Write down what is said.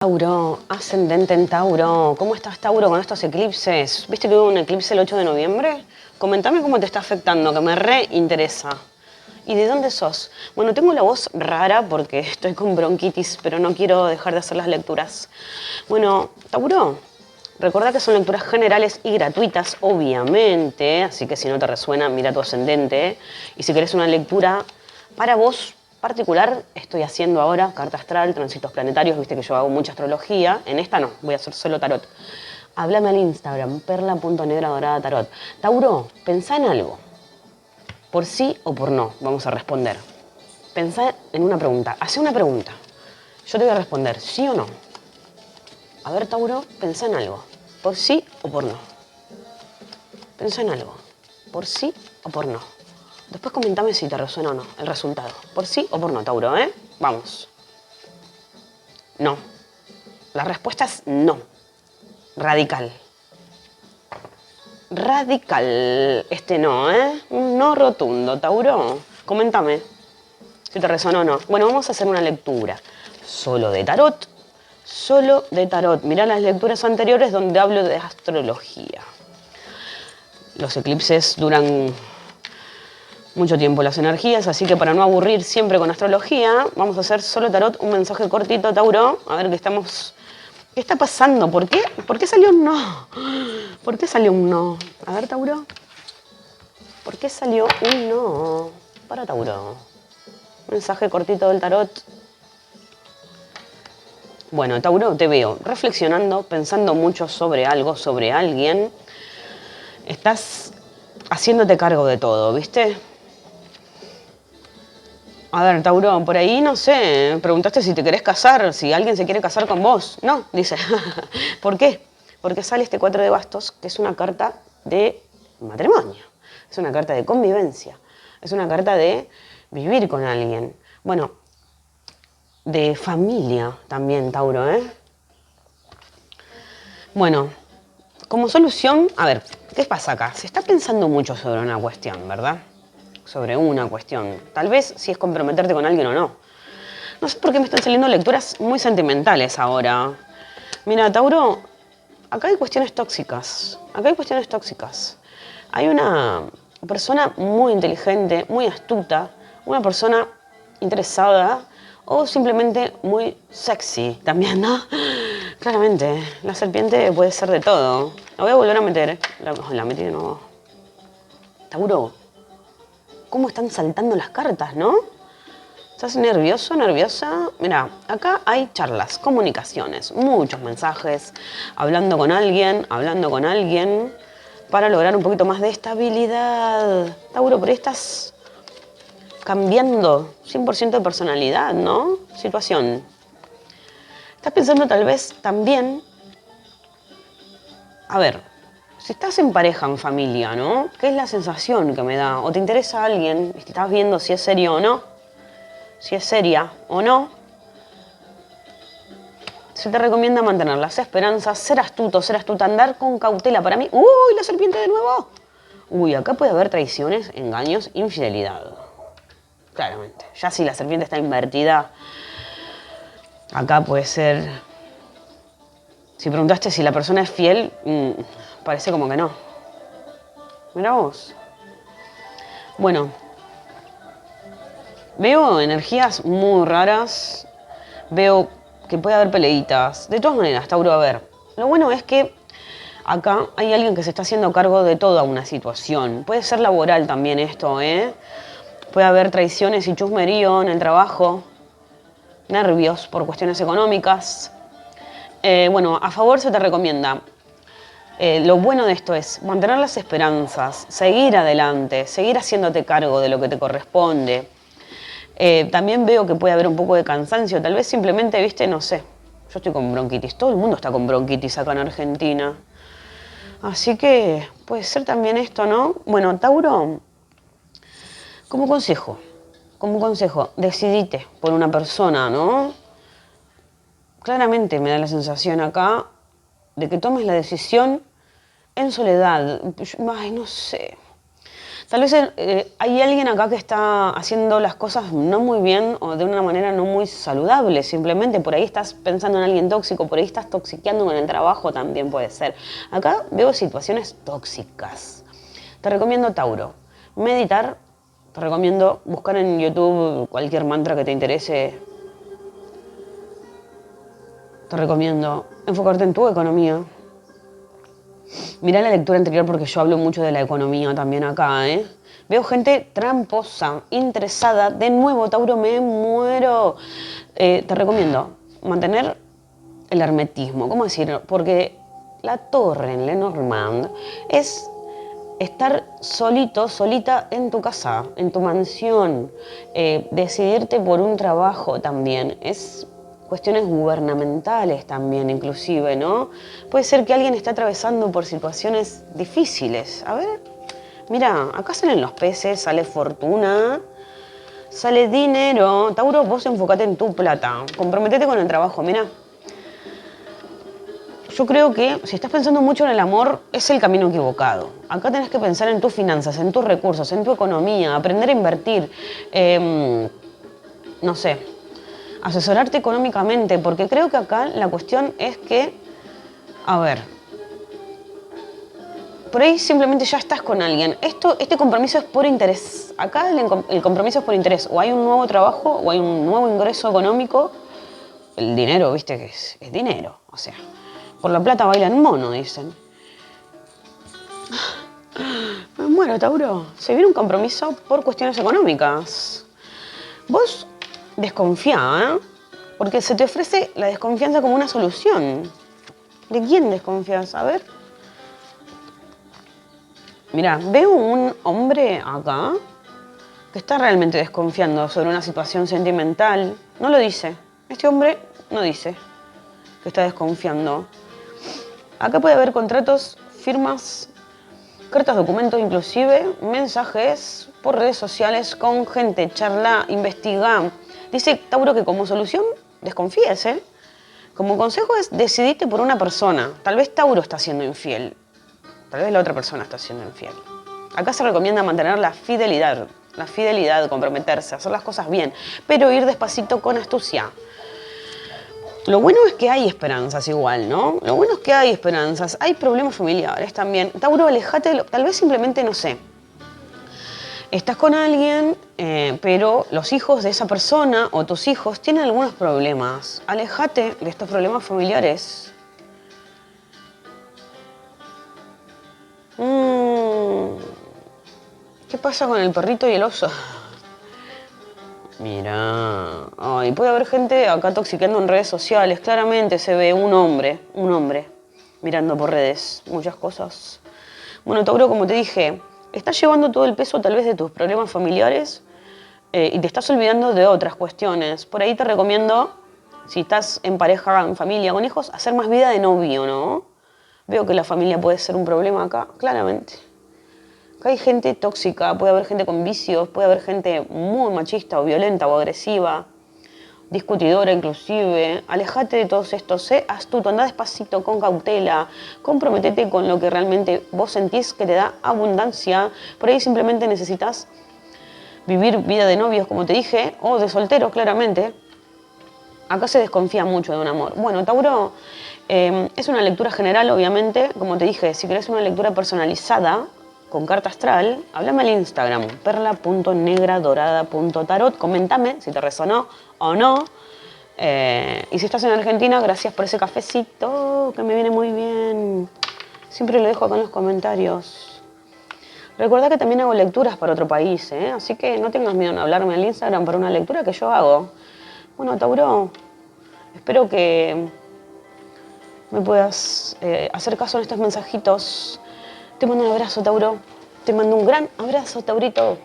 Tauro, ascendente en Tauro. ¿Cómo estás, Tauro, con estos eclipses? ¿Viste que hubo un eclipse el 8 de noviembre? Comentame cómo te está afectando, que me re interesa. ¿Y de dónde sos? Bueno, tengo la voz rara porque estoy con bronquitis, pero no quiero dejar de hacer las lecturas. Bueno, Tauro, recordá que son lecturas generales y gratuitas, obviamente, así que si no te resuena, mira tu ascendente. Y si querés una lectura para vos particular, estoy haciendo ahora carta astral, tránsitos planetarios, viste que yo hago mucha astrología. En esta no, voy a hacer solo tarot. Háblame al Instagram, perla.negradorada tarot. Tauro, pensá en algo. Por sí o por no, vamos a responder. Pensá en una pregunta, hacé una pregunta. Yo te voy a responder, ¿sí o no? A ver, Tauro, pensá en algo. ¿Por sí o por no? Pensá en algo. ¿Por sí o por no? Después comentame si te resuena o no el resultado. ¿Por sí o por no, Tauro, eh? Vamos. No. La respuesta es no. Radical. Radical. Este no, ¿eh? Un no rotundo, Tauro. Coméntame si te resonó o no. Bueno, vamos a hacer una lectura solo de tarot. Solo de tarot. Mirá las lecturas anteriores donde hablo de astrología. Los eclipses duran mucho tiempo las energías, así que para no aburrir siempre con astrología, vamos a hacer solo tarot, un mensaje cortito, Tauro. A ver qué estamos... ¿Qué está pasando? ¿Por qué? ¿Por qué salió un no? ¿Por qué salió un no? A ver, Tauro. ¿Por qué salió un no? Para Tauro. Mensaje cortito del tarot. Bueno, Tauro, te veo reflexionando, pensando mucho sobre algo, sobre alguien. Estás haciéndote cargo de todo, ¿viste? A ver, Tauro, por ahí, no sé, preguntaste si te querés casar, si alguien se quiere casar con vos. No, dice. ¿Por qué? Porque sale este 4 de bastos, que es una carta de matrimonio, es una carta de convivencia, es una carta de vivir con alguien. Bueno, de familia también, Tauro, ¿eh? Bueno, como solución, a ver, ¿qué pasa acá? Se está pensando mucho sobre una cuestión, ¿verdad? Sobre una cuestión. Tal vez si es comprometerte con alguien o no. No sé por qué me están saliendo lecturas muy sentimentales ahora. Mira, Tauro, acá hay cuestiones tóxicas. Acá hay cuestiones tóxicas. Hay una persona muy inteligente, muy astuta, una persona interesada o simplemente muy sexy también, ¿no? Claramente, la serpiente puede ser de todo. La voy a volver a meter. La metí de nuevo. Tauro, ¿cómo están saltando las cartas, no? ¿Estás nervioso, nerviosa? Mira, acá hay charlas, comunicaciones, muchos mensajes, hablando con alguien para lograr un poquito más de estabilidad. Tauro, pero estás cambiando 100% de personalidad, ¿no? Situación. Estás pensando tal vez también, a ver, si estás en pareja, en familia, ¿no? ¿Qué es la sensación que me da? ¿O te interesa a alguien? ¿Estás viendo si es serio o no? Si es seria o no. Se te recomienda mantener las esperanzas, ser astuto, ser astuta, andar con cautela. Para mí, ¡uy, la serpiente de nuevo! Uy, acá puede haber traiciones, engaños, infidelidad. Claramente. Ya si la serpiente está invertida, acá puede ser... Si preguntaste si la persona es fiel, parece como que no. Mirá vos. Bueno, veo energías muy raras, veo que puede haber peleitas. De todas maneras, Tauro, a ver, lo bueno es que acá hay alguien que se está haciendo cargo de toda una situación. Puede ser laboral también esto, ¿eh? Puede haber traiciones y chusmerío en el trabajo, nervios por cuestiones económicas. Bueno, a favor se te recomienda. Lo bueno de esto es mantener las esperanzas, seguir adelante, seguir haciéndote cargo de lo que te corresponde. También veo que puede haber un poco de cansancio, tal vez simplemente, viste, no sé. Yo estoy con bronquitis, todo el mundo está con bronquitis acá en Argentina. Así que puede ser también esto, ¿no? Bueno, Tauro, como consejo, decidite por una persona, ¿no? Claramente me da la sensación acá de que tomes la decisión en soledad. Ay, no sé. Tal vez hay alguien acá que está haciendo las cosas no muy bien o de una manera no muy saludable. Simplemente por ahí estás pensando en alguien tóxico, por ahí estás toxiqueando con el trabajo, también puede ser. Acá veo situaciones tóxicas. Te recomiendo Tauro. Meditar. Te recomiendo buscar en YouTube cualquier mantra que te interese. Te recomiendo enfocarte en tu economía. Mirá la lectura anterior porque yo hablo mucho de la economía también acá, ¿eh? Veo gente tramposa, interesada. De nuevo, Tauro, me muero. Te recomiendo mantener el hermetismo. ¿Cómo decirlo? Porque la torre en Lenormand es estar solito, solita en tu casa, en tu mansión. Decidirte por un trabajo también. Es cuestiones gubernamentales también, inclusive, ¿no? Puede ser que alguien esté atravesando por situaciones difíciles. A ver, mira, acá salen los peces, sale fortuna, sale dinero. Tauro, vos enfocate en tu plata, comprometete con el trabajo, mira. Yo creo que si estás pensando mucho en el amor, es el camino equivocado. Acá tenés que pensar en tus finanzas, en tus recursos, en tu economía, aprender a invertir. No sé, asesorarte económicamente, porque creo que acá la cuestión es que, a ver, por ahí simplemente ya estás con alguien. Este compromiso es por interés. Acá el compromiso es por interés. O hay un nuevo trabajo, o hay un nuevo ingreso económico. El dinero, viste que es dinero. O sea, por la plata bailan mono, dicen. Me muero, Tauro. Se viene un compromiso por cuestiones económicas. Vos desconfía, ¿eh? Porque se te ofrece la desconfianza como una solución. ¿De quién desconfías? A ver. Mira, veo un hombre acá que está realmente desconfiando sobre una situación sentimental. No lo dice. Este hombre no dice que está desconfiando. Acá puede haber contratos, firmas, cartas, documentos, inclusive mensajes por redes sociales con gente. Charla, investiga. Dice Tauro que como solución desconfíes, ¿eh? Como consejo es decidirte por una persona. Tal vez Tauro está siendo infiel. Tal vez la otra persona está siendo infiel. Acá se recomienda mantener la fidelidad, comprometerse, hacer las cosas bien, pero ir despacito con astucia. Lo bueno es que hay esperanzas igual, ¿no? Lo bueno es que hay esperanzas. Hay problemas familiares también. Tauro, alejate, tal vez simplemente, no sé, estás con alguien, pero los hijos de esa persona o tus hijos tienen algunos problemas. Alejate de estos problemas familiares. ¿Qué pasa con el perrito y el oso? Mira, ay, puede haber gente acá toxiqueando en redes sociales. Claramente se ve un hombre, mirando por redes, muchas cosas. Bueno, Tauro, como te dije, estás llevando todo el peso tal vez de tus problemas familiares y te estás olvidando de otras cuestiones. Por ahí te recomiendo, si estás en pareja, en familia, con hijos, hacer más vida de novio, ¿no? Veo que la familia puede ser un problema acá, claramente. Acá hay gente tóxica, puede haber gente con vicios, puede haber gente muy machista o violenta o agresiva, discutidora inclusive. Alejate de todos estos, sé astuto, anda despacito, con cautela, comprometete con lo que realmente vos sentís que te da abundancia. Por ahí simplemente necesitas vivir vida de novios, como te dije, o de solteros, claramente. Acá se desconfía mucho de un amor. Bueno, Tauro, es una lectura general, obviamente. Como te dije, si querés una lectura personalizada, con carta astral, háblame al Instagram, perla.negradorada.tarot. Coméntame si te resonó o no. Y si estás en Argentina, gracias por ese cafecito, que me viene muy bien. Siempre lo dejo acá en los comentarios. Recuerda que también hago lecturas para otro país, ¿eh? Así que no tengas miedo en hablarme al Instagram para una lectura que yo hago. Bueno, Tauro, espero que me puedas hacer caso en estos mensajitos. Te mando un abrazo, Tauro. Te mando un gran abrazo, Taurito.